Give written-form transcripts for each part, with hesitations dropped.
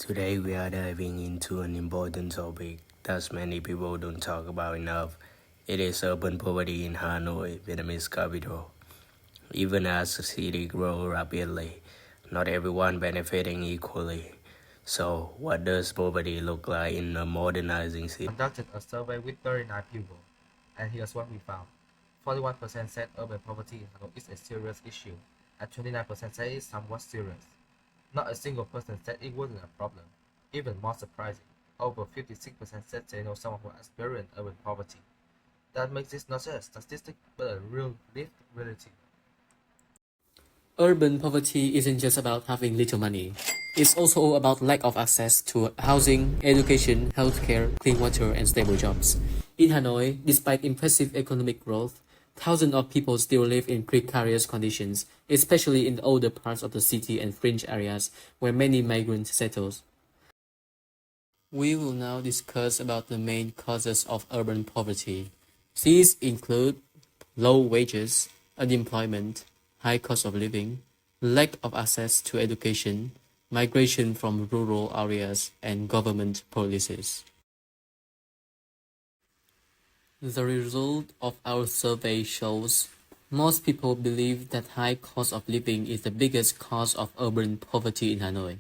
Today we are diving into an important topic that many people don't talk about enough. It is urban poverty in Hanoi, Vietnamese capital. Even as the city grows rapidly, not everyone benefiting equally. So, what does poverty look like in a modernizing city? Conducted a survey with 39 people, and here's what we found. 41% said urban poverty in Hanoi is a serious issue, and 29% said it's somewhat serious. Not a single person said it wasn't a problem. Even more surprising, over 56% said they know someone who experienced urban poverty. That makes this not just a statistic, but a real lived reality. Urban poverty isn't just about having little money. It's also about lack of access to housing, education, healthcare, clean water, and stable jobs. In Hanoi, despite impressive economic growth, thousands of people still live in precarious conditions, especially in the older parts of the city and fringe areas where many migrants settle. We will now discuss about the main causes of urban poverty. These include low wages, unemployment, high cost of living, lack of access to education, migration from rural areas, and government policies. The result of our survey shows most people believe that high cost of living is the biggest cause of urban poverty in Hanoi,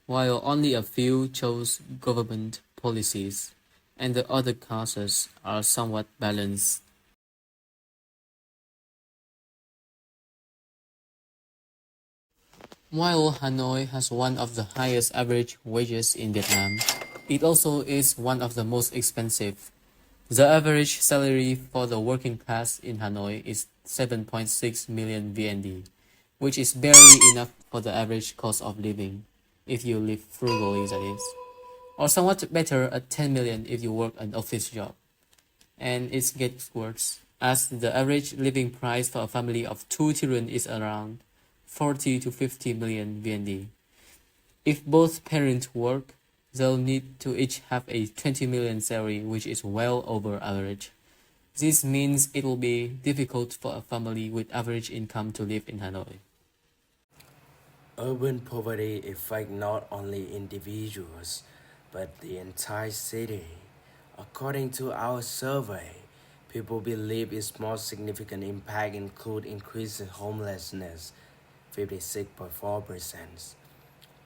while only a few chose government policies, and the other causes are somewhat balanced. While Hanoi has one of the highest average wages in Vietnam, it also is one of the most expensive. The average salary for the working class in Hanoi is 7.6 million VND, which is barely enough for the average cost of living, if you live frugally that is, or somewhat better at 10 million if you work an office job. And it gets worse, as the average living price for a family of 2 children is around 40 to 50 million VND. If both parents work, they'll need to each have a 20 million salary, which is well over average. This means it will be difficult for a family with average income to live in Hanoi. Urban poverty affects not only individuals, but the entire city. According to our survey, people believe its most significant impact include increasing homelessness, 56.4%,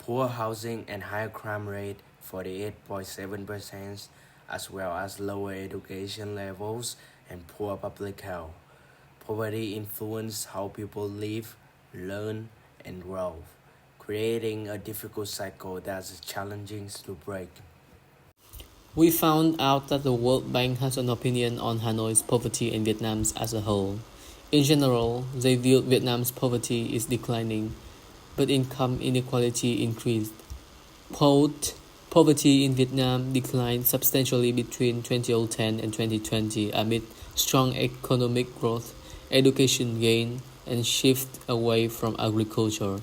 poor housing and high crime rate, 48.7%, as well as lower education levels and poor public health. Poverty influences how people live, learn, and grow, creating a difficult cycle that's challenging to break. We found out that the World Bank has an opinion on Hanoi's poverty and Vietnam's as a whole. In general, they view Vietnam's poverty is declining, but income inequality increased. Quote, poverty in Vietnam declined substantially between 2010 and 2020 amid strong economic growth, education gain, and shift away from agriculture,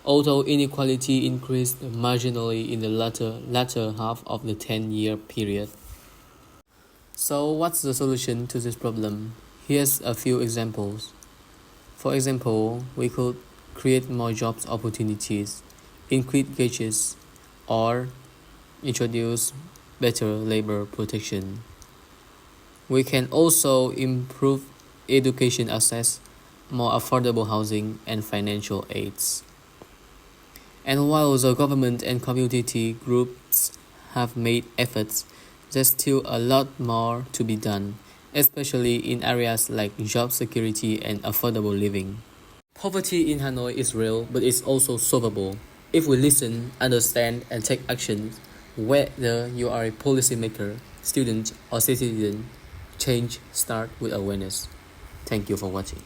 although inequality increased marginally in the latter half of the 10-year period. So what's the solution to this problem? Here's a few examples. For example, we could create more jobs opportunities, increase wages, or introduce better labor protection. We can also improve education access, more affordable housing, and financial aids. And while the government and community groups have made efforts, there's still a lot more to be done, especially in areas like job security and affordable living. Poverty in Hanoi is real, but it's also solvable. If we listen, understand, and take action, whether you are a policymaker, student, or citizen, change starts with awareness. Thank you for watching.